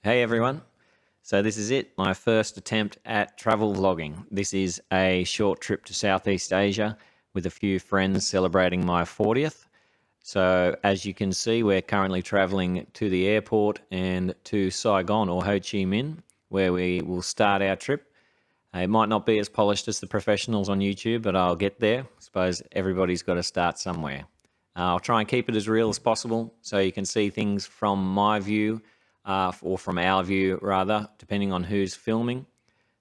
Hey everyone. So this is it, my first attempt at travel vlogging. This is a short trip to Southeast Asia with a few friends celebrating my 40th. So as you can see, we're currently traveling to the airport and to Saigon or Ho Chi Minh, where we will start our trip. It might not be as polished as the professionals on YouTube, but I'll get there. I suppose everybody's got to start somewhere. I'll try and keep it as real as possible so you can see things from my view, or from our view rather, depending on who's filming.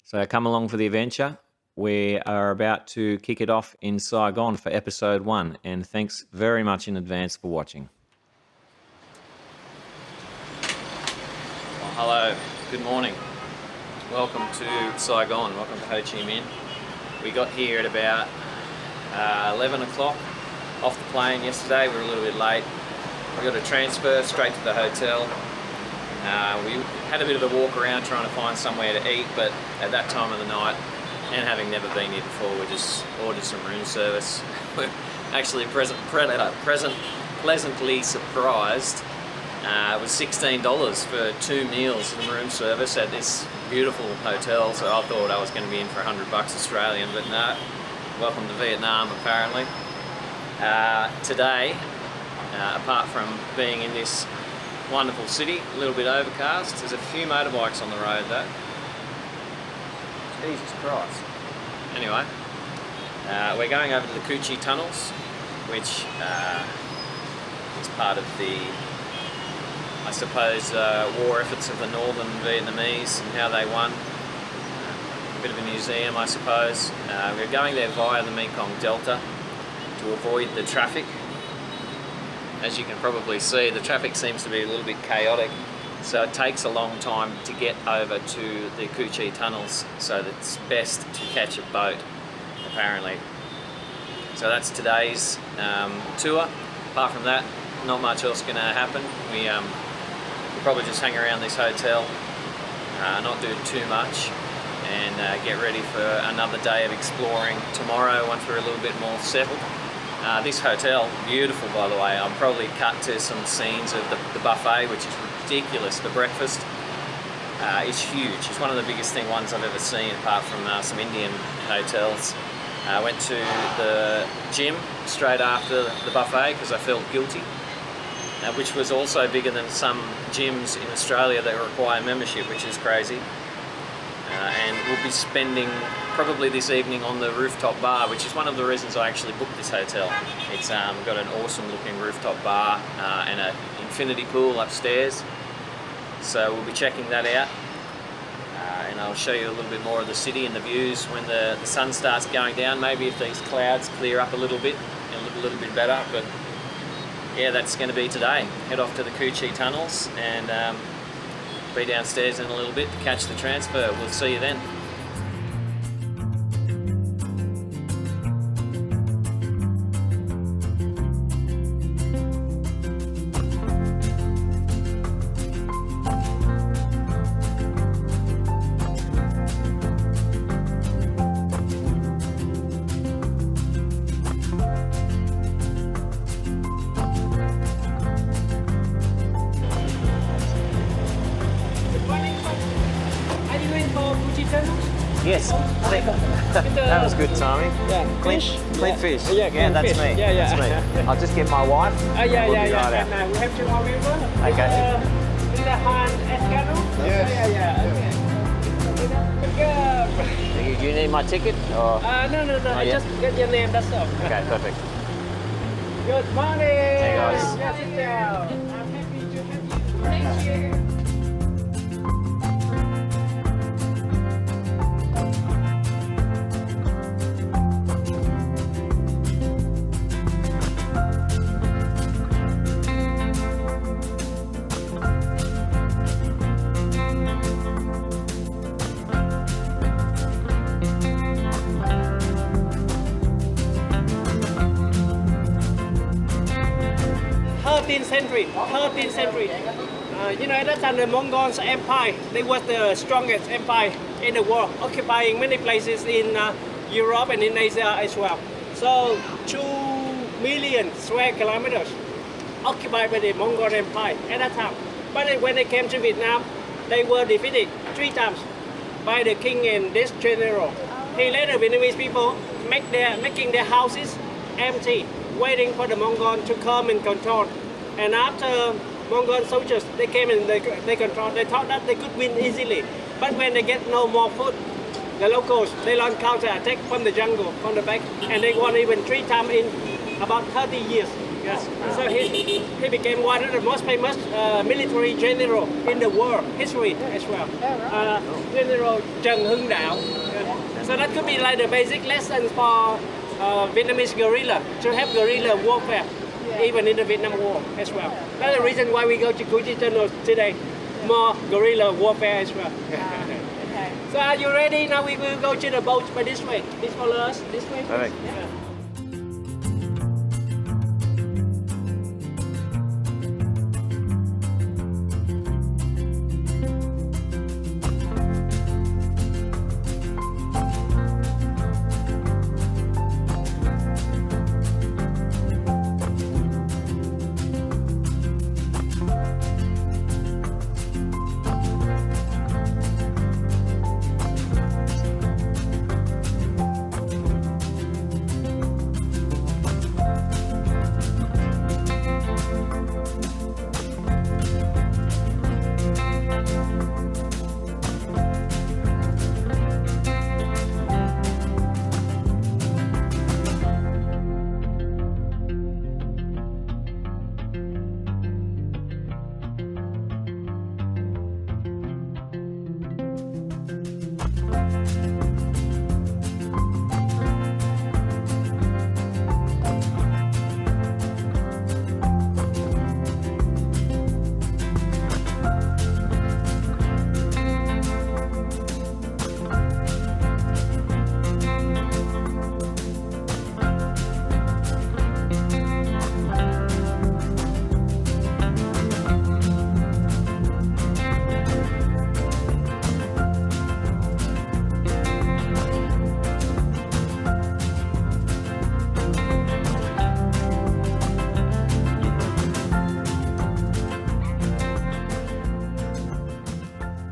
So come along for the adventure. We are about to kick it off in Saigon for episode 1, and thanks very much in advance for watching. Well, hello, good morning. Welcome to Saigon, welcome to Ho Chi Minh. We got here at about 11 o'clock off the plane yesterday. We were a little bit late. We got a transfer straight to the hotel. We had a bit of a walk around trying to find somewhere to eat, but at that time of the night, and having never been here before, we just ordered some room service. We're actually pleasantly surprised. It was $16 for 2 meals in room service at this beautiful hotel, so I thought I was going to be in for $100 Australian, but no. Welcome to Vietnam, apparently. Today, apart from being in this wonderful city, a little bit overcast, there's a few motorbikes on the road though. Jesus Christ. Anyway, we're going over to the Cu Chi tunnels, which is part of the, I suppose, war efforts of the northern Vietnamese and how they won. A bit of a museum, I suppose. We're going there via the Mekong Delta to avoid the traffic. As you can probably see, the traffic seems to be a little bit chaotic, so it takes a long time to get over to the Cu Chi tunnels, so it's best to catch a boat, apparently. So that's today's tour. Apart from that, not much else going to happen. We'll probably just hang around this hotel, not do too much, and get ready for another day of exploring tomorrow once we're a little bit more settled. This hotel, beautiful by the way. I'll probably cut to some scenes of the buffet, which is ridiculous for breakfast. It's huge. It's one of the biggest ones I've ever seen, apart from some Indian hotels. I went to the gym straight after the buffet because I felt guilty, which was also bigger than some gyms in Australia that require membership, which is crazy. And we'll be spending probably this evening on the rooftop bar, which is one of the reasons I actually booked this hotel. It's got an awesome looking rooftop bar and an infinity pool upstairs. So we'll be checking that out. And I'll show you a little bit more of the city and the views when the sun starts going down. Maybe if these clouds clear up a little bit, it'll look a little bit better. But yeah, that's going to be today. Head off to the Cu Chi tunnels and be downstairs in a little bit to catch the transfer. We'll see you then. Yes, that was good timing. Yeah, Clint Fish. Yeah, that's fish. me. Yeah. That's me. I'll just get my wife. Yeah. We'll be right out. And we have 2 more people. Okay. With the hand escano. Yes. Yeah. Okay. Do you need my ticket? Or? No. Oh, yeah? Just get your name. That's all. Okay, perfect. Good morning. Hey guys. Yeah, sit down. I'm happy to have you. Thank you. Century. You know, at that time the Mongols empire, they were the strongest empire in the world, occupying many places in Europe and in Asia as well. So 2 million square kilometers occupied by the Mongol Empire at that time. But when they came to Vietnam, they were defeated 3 times by the king and this general. He let the Vietnamese people making their houses empty, waiting for the Mongol to come and control. And after Mongol soldiers, they came and they control. They thought that they could win easily. But when they get no more food, the locals, they learn counter-attack from the jungle, from the back, and they won even 3 times in about 30 years. Yes. So he became one of the most famous military general in the world history as well. General Trần Hưng Đạo. So that could be like the basic lessons for Vietnamese guerrilla, to have guerrilla warfare, even in the Vietnam War as well. That's the reason why we go to Cu Chi Tunnel today. More guerrilla warfare as well. Okay. So are you ready? Now we will go to the boat by this way. Please follow us this way. Perfect. Yeah.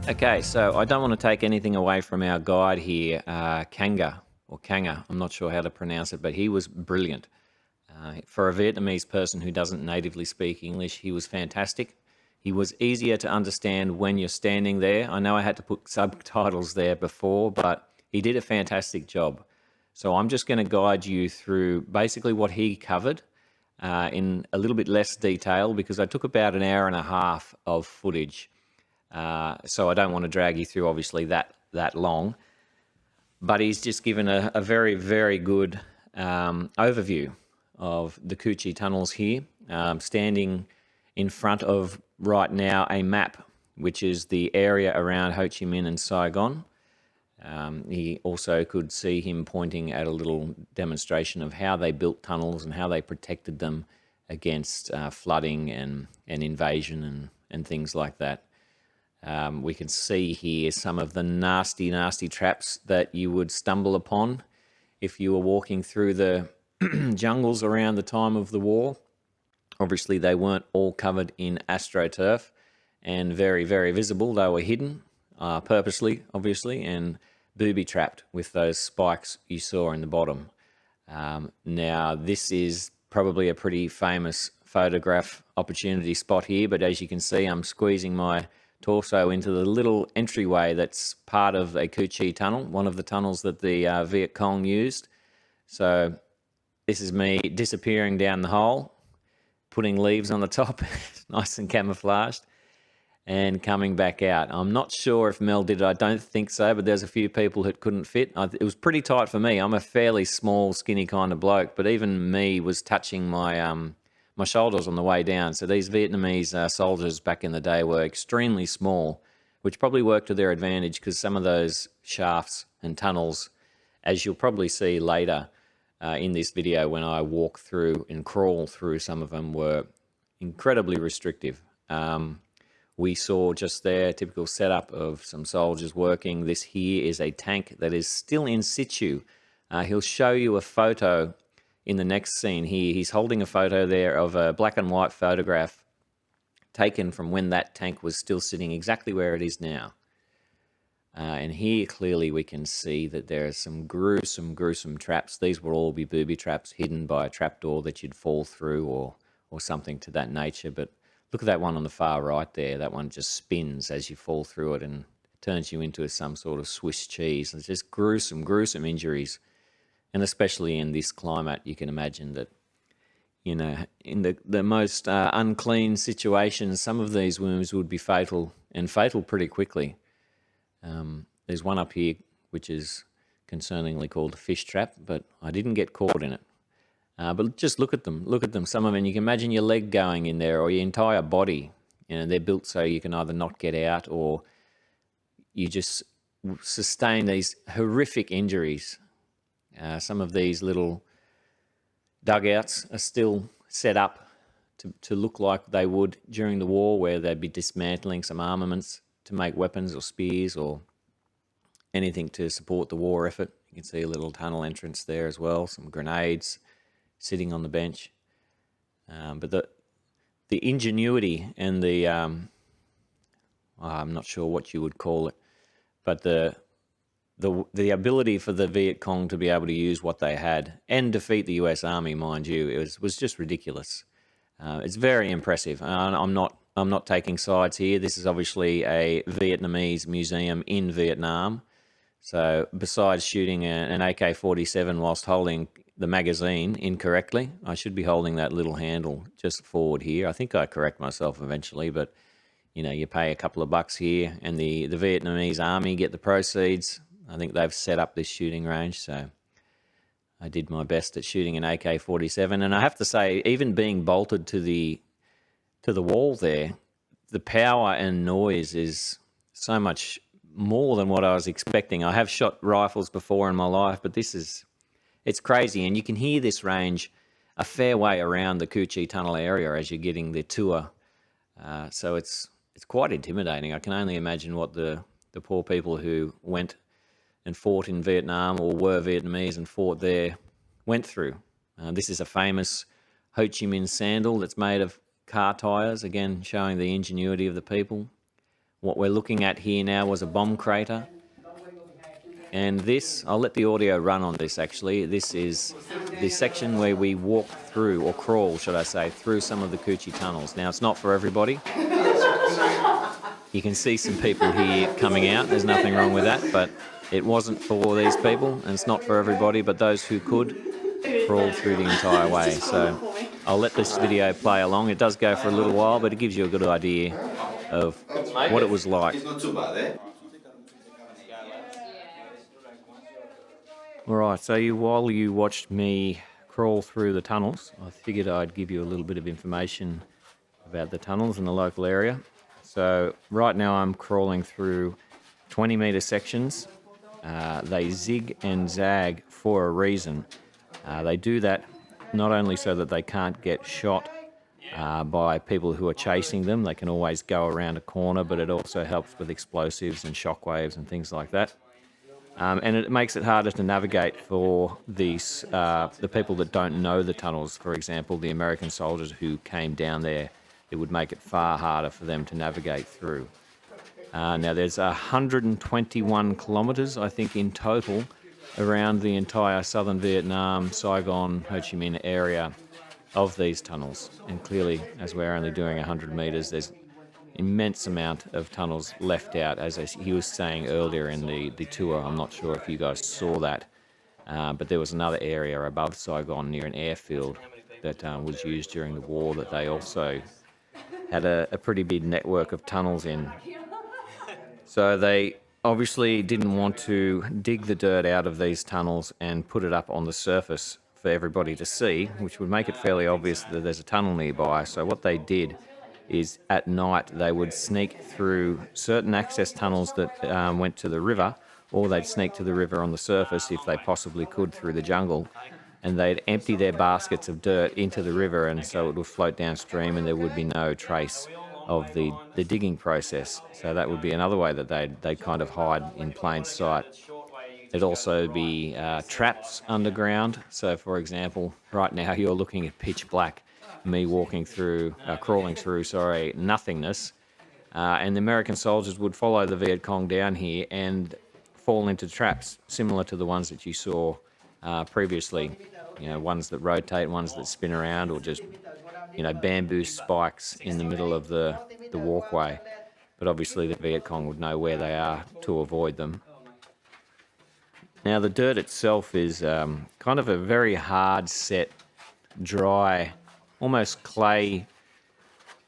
Okay, so I don't want to take anything away from our guide here, Kanga, or Kanga, I'm not sure how to pronounce it, but he was brilliant. For a Vietnamese person who doesn't natively speak English, he was fantastic. He was easier to understand when you're standing there. I know I had to put subtitles there before, but he did a fantastic job. So I'm just going to guide you through basically what he covered in a little bit less detail, because I took about an hour and a half of footage. So I don't want to drag you through, obviously, that long. But he's just given a very, very good overview of the Cu Chi tunnels here, standing in front of, right now, a map, which is the area around Ho Chi Minh and Saigon. He also could see him pointing at a little demonstration of how they built tunnels and how they protected them against flooding and invasion and things like that. We can see here some of the nasty, nasty traps that you would stumble upon if you were walking through the jungles around the time of the war. Obviously, they weren't all covered in astroturf and very, very visible. They were hidden purposely, obviously, and booby-trapped with those spikes you saw in the bottom. Now, this is probably a pretty famous photograph opportunity spot here, but as you can see, I'm squeezing my torso into the little entryway that's part of a Cu Chi tunnel, one of the tunnels that the Viet Cong used. So this is me disappearing down the hole, putting leaves on the top, nice and camouflaged, and coming back out. I'm not sure if Mel did it, I don't think so, but there's a few people that couldn't fit. It was pretty tight for me. I'm a fairly small, skinny kind of bloke, but even me was touching my shoulders on the way down. So these Vietnamese soldiers back in the day were extremely small, which probably worked to their advantage, because some of those shafts and tunnels, as you'll probably see later in this video when I walk through and crawl through some of them, were incredibly restrictive. We saw just there typical setup of some soldiers working. This here is a tank that is still in situ. He'll show you a photo in the next scene here. He's holding a photo there of a black and white photograph taken from when that tank was still sitting exactly where it is now. And here clearly we can see that there are some gruesome traps. These will all be booby traps hidden by a trapdoor that you'd fall through or something to that nature. But look at that one on the far right there. That one just spins as you fall through it and turns you into some sort of Swiss cheese. It's just gruesome injuries. And especially in this climate, you can imagine that, you know, in the most unclean situations, some of these wounds would be fatal, and fatal pretty quickly. There's one up here which is concerningly called a fish trap, but I didn't get caught in it. But just look at them. Some of them, you can imagine your leg going in there or your entire body. You know, they're built so you can either not get out or you just sustain these horrific injuries. Some of these little dugouts are still set up to look like they would during the war, where they'd be dismantling some armaments to make weapons or spears or anything to support the war effort. You can see a little tunnel entrance there as well, some grenades sitting on the bench. But the ingenuity and the, I'm not sure what you would call it, but the ability for the Viet Cong to be able to use what they had and defeat the US Army, mind you, it was just ridiculous. It's very impressive. I'm not taking sides here. This is obviously a Vietnamese museum in Vietnam. So besides shooting an AK-47 whilst holding the magazine incorrectly, I should be holding that little handle just forward here. I think I correct myself eventually, but you know, you pay a couple of bucks here and the Vietnamese army get the proceeds. I think they've set up this shooting range, so I did my best at shooting an AK-47. And I have to say, even being bolted to the wall there, the power and noise is so much more than what I was expecting. I have shot rifles before in my life, but it's crazy. And you can hear this range a fair way around the Cu Chi Tunnel area as you're getting the tour. So it's quite intimidating. I can only imagine what the poor people who went and fought in Vietnam or were Vietnamese and fought there went through. This is a famous Ho Chi Minh sandal that's made of car tyres, again showing the ingenuity of the people. What we're looking at here now was a bomb crater. And this, I'll let the audio run on this actually. This is the section where we walk through, or crawl, should I say, through some of the Cu Chi tunnels. Now, it's not for everybody. You can see some people here coming out. There's nothing wrong with that, but it wasn't for these people, and it's not for everybody, but those who could crawled through the entire way. So I'll let this video play along. It does go for a little while, but it gives you a good idea of what it was like. It's not too bad, eh? All right, so while you watched me crawl through the tunnels, I figured I'd give you a little bit of information about the tunnels in the local area. So right now I'm crawling through 20-metre sections. They zig and zag for a reason. They do that not only so that they can't get shot by people who are chasing them. They can always go around a corner, but it also helps with explosives and shockwaves and things like that. And it makes it harder to navigate for these the people that don't know the tunnels. For example, the American soldiers who came down there, it would make it far harder for them to navigate through. Now, there's 121 kilometres, I think, in total around the entire southern Vietnam, Saigon, Ho Chi Minh area of these tunnels. And clearly, as we're only doing 100 metres, there's immense amount of tunnels left out, as he was saying earlier in the tour. I'm not sure if you guys saw that, but there was another area above Saigon near an airfield that was used during the war that they also had a pretty big network of tunnels in. So they obviously didn't want to dig the dirt out of these tunnels and put it up on the surface for everybody to see, which would make it fairly obvious that there's a tunnel nearby. So what they did is at night they would sneak through certain access tunnels that went to the river, or they'd sneak to the river on the surface if they possibly could through the jungle, and they'd empty their baskets of dirt into the river, and so it would float downstream and there would be no trace of the digging process. So that would be another way that they'd kind of hide in plain sight. There'd also be traps underground. So for example, right now you're looking at pitch black. me walking through, crawling through, nothingness. And the American soldiers would follow the Viet Cong down here and fall into traps similar to the ones that you saw previously. You know, ones that rotate, ones that spin around, or just, you know, bamboo spikes in the middle of the walkway. But obviously the Viet Cong would know where they are to avoid them. Now the dirt itself is kind of a very hard set, dry, almost clay,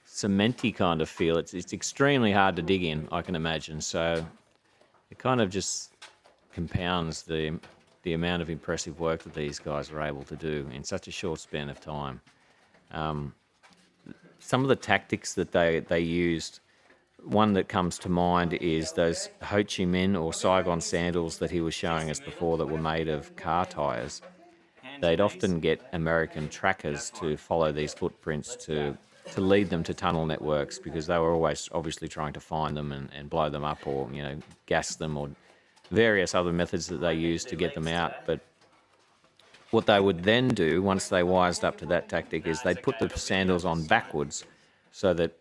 cementy kind of feel. It's extremely hard to dig in, I can imagine. So it kind of just compounds the amount of impressive work that these guys are able to do in such a short span of time. Some of the tactics that they used, one that comes to mind is those Ho Chi Minh or Saigon sandals that he was showing us before that were made of car tyres. They'd often get American trackers to follow these footprints to lead them to tunnel networks, because they were always obviously trying to find them and blow them up, or, you know, gas them, or various other methods that they used to get them out. But what they would then do, once they wised up to that tactic, is they'd put the sandals on backwards, so that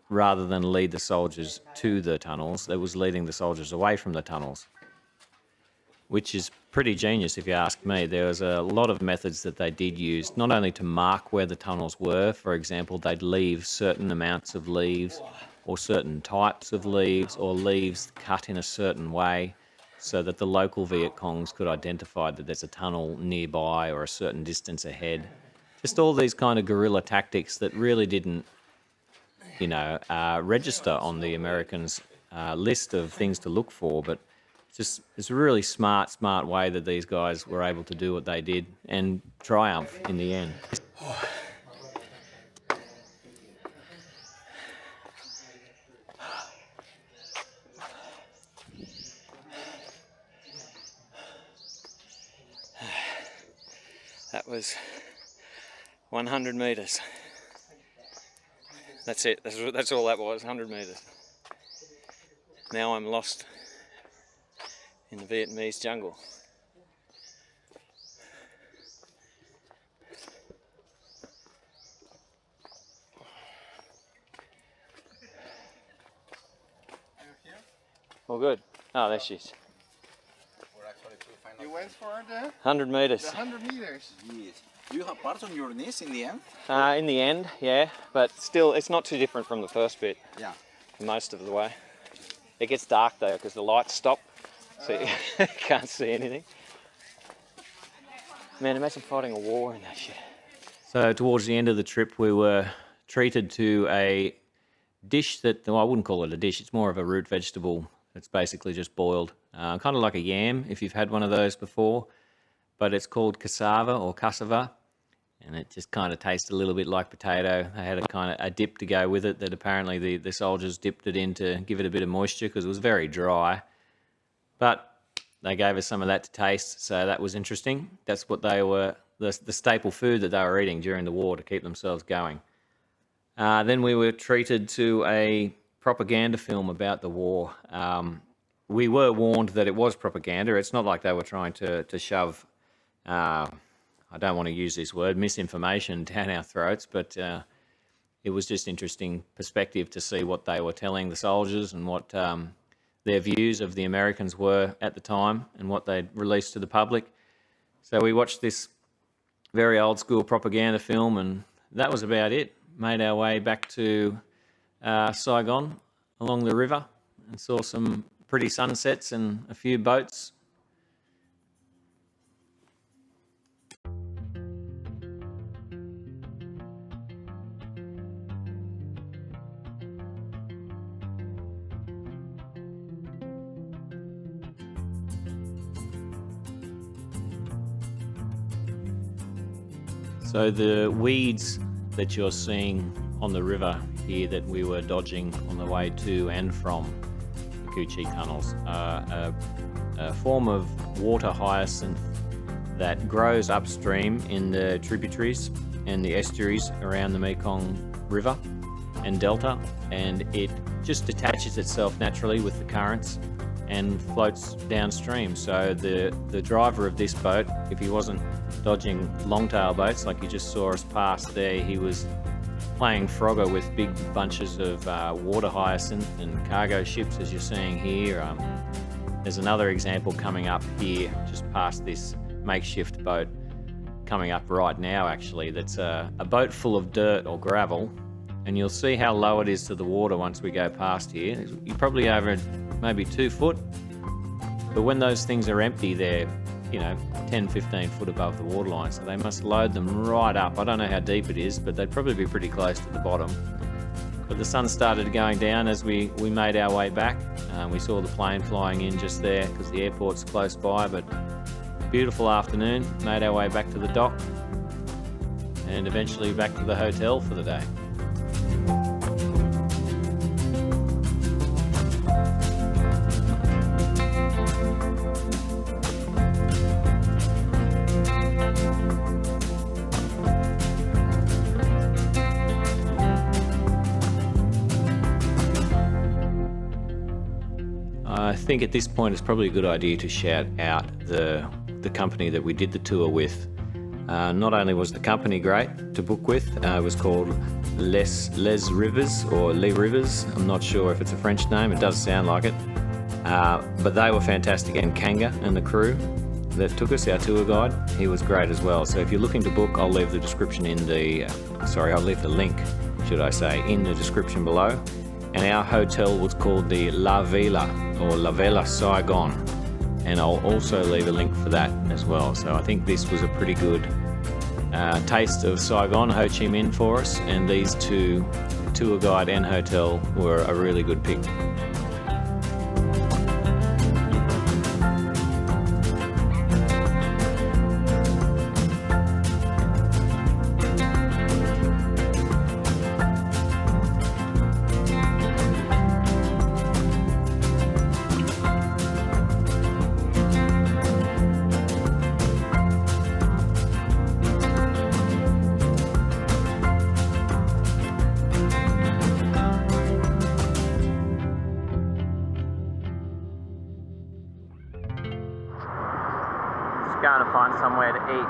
rather than lead the soldiers to the tunnels, it was leading the soldiers away from the tunnels, which is pretty genius if you ask me. There was a lot of methods that they did use, not only to mark where the tunnels were. For example, they'd leave certain amounts of leaves, or certain types of leaves, or leaves cut in a certain way, so that the local Viet Congs could identify that there's a tunnel nearby or a certain distance ahead. Just all these kind of guerrilla tactics that really didn't, you know, register on the Americans' list of things to look for, but it's a really smart way that these guys were able to do what they did and triumph in the end. That was 100 metres. That's it. That's all that was, 100 metres. Now I'm lost in the Vietnamese jungle. All good. Oh, there she is. You went for the 100 metres. 100 meters. Yes. Do you have parts on your knees in the end? In the end, yeah, but still, it's not too different from the first bit. Yeah. Most of the way. It gets dark though because the lights stop, so you can't see anything. Man, imagine fighting a war in that shit. So towards the end of the trip, we were treated to a dish that, well, I wouldn't call it a dish, it's more of a root vegetable. It's basically just boiled, kind of like a yam if you've had one of those before, but it's called cassava or cassava, and it just kind of tastes a little bit like potato. They had a kind of a dip to go with it that apparently the soldiers dipped it in to give it a bit of moisture because it was very dry, but they gave us some of that to taste, so that was interesting. That's what they were, the staple food that they were eating during the war to keep themselves going. Then we were treated to a propaganda film about the war. We were warned that it was propaganda. It's not like they were trying to shove, I don't want to use this word, misinformation down our throats, but it was just interesting perspective to see what they were telling the soldiers and what their views of the Americans were at the time and what they'd released to the public. So we watched this very old school propaganda film, and that was about it. Made our way back to Saigon along the river and saw some pretty sunsets and a few boats. So the weeds that you're seeing on the river here that we were dodging on the way to and from the Ho Chi tunnels are a form of water hyacinth that grows upstream in the tributaries and the estuaries around the Mekong River and Delta, and it just attaches itself naturally with the currents and floats downstream. So the driver of this boat, if he wasn't dodging longtail boats like you just saw us pass there, he was playing Frogger with big bunches of water hyacinth and cargo ships, as you're seeing here. There's another example coming up here, just past this makeshift boat, coming up right now actually, that's a boat full of dirt or gravel, and you'll see how low it is to the water once we go past here. You're probably over maybe 2 foot, but when those things are empty, they're 10-15 foot above the waterline, so they must load them right up. I don't know how deep it is, but they'd probably be pretty close to the bottom. But the sun started going down as we made our way back. We saw the plane flying in just there because the airport's close by, but beautiful afternoon. Made our way back to the dock and eventually back to the hotel for the day. I think at this point it's probably a good idea to shout out the company that we did the tour with. Not only was the company great to book with, it was called Les Rives or Les Rives. I'm not sure if it's a French name, it does sound like it. But they were fantastic, and Kanga and the crew that took us, our tour guide, he was great as well. So if you're looking to book, I'll leave the description in the, I'll leave the link, should I say, in the description below. And our hotel was called the La Vela or La Vela Saigon, and I'll also leave a link for that as well. So I think this was a pretty good taste of Saigon, Ho Chi Minh for us, and these two, tour guide and hotel, were a really good pick. Going to find somewhere to eat.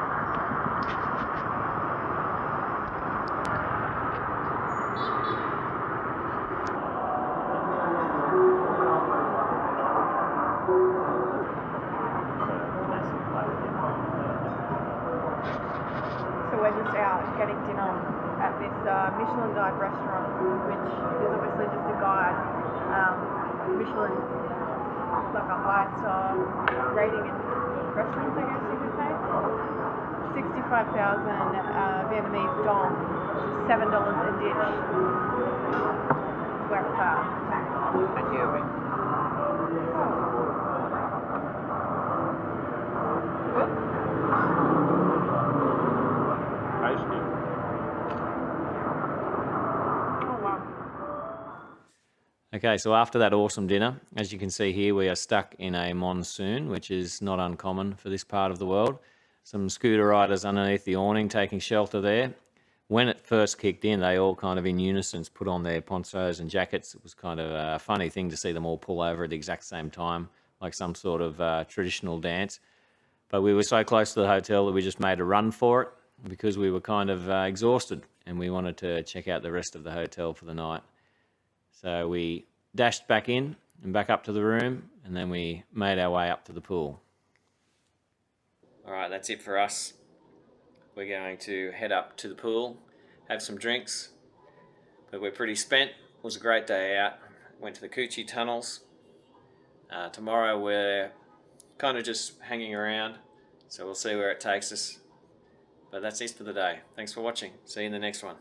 So we're just out getting dinner at this Michelin guide restaurant, which is obviously just a guide. Michelin is like a 5-star rating in restaurants, I guess you could say. 65,000 Vietnamese dong, $7 a dish. That's where it's at. Thank you. Oh wow. Okay, so after that awesome dinner, as you can see here, we are stuck in a monsoon, which is not uncommon for this part of the world. Some scooter riders underneath the awning taking shelter there. When it first kicked in, they all kind of in unison put on their ponchos and jackets. It was kind of a funny thing to see them all pull over at the exact same time, like some sort of traditional dance. But we were so close to the hotel that we just made a run for it because we were kind of exhausted and we wanted to check out the rest of the hotel for the night. So we dashed back in and back up to the room, and then we made our way up to the pool. All right, that's it for us. We're going to head up to the pool, have some drinks, but we're pretty spent. It was a great day out. Went to the Ho Chi tunnels. Tomorrow we're kind of just hanging around, so we'll see where it takes us. But that's it for the day. Thanks for watching. See you in the next one.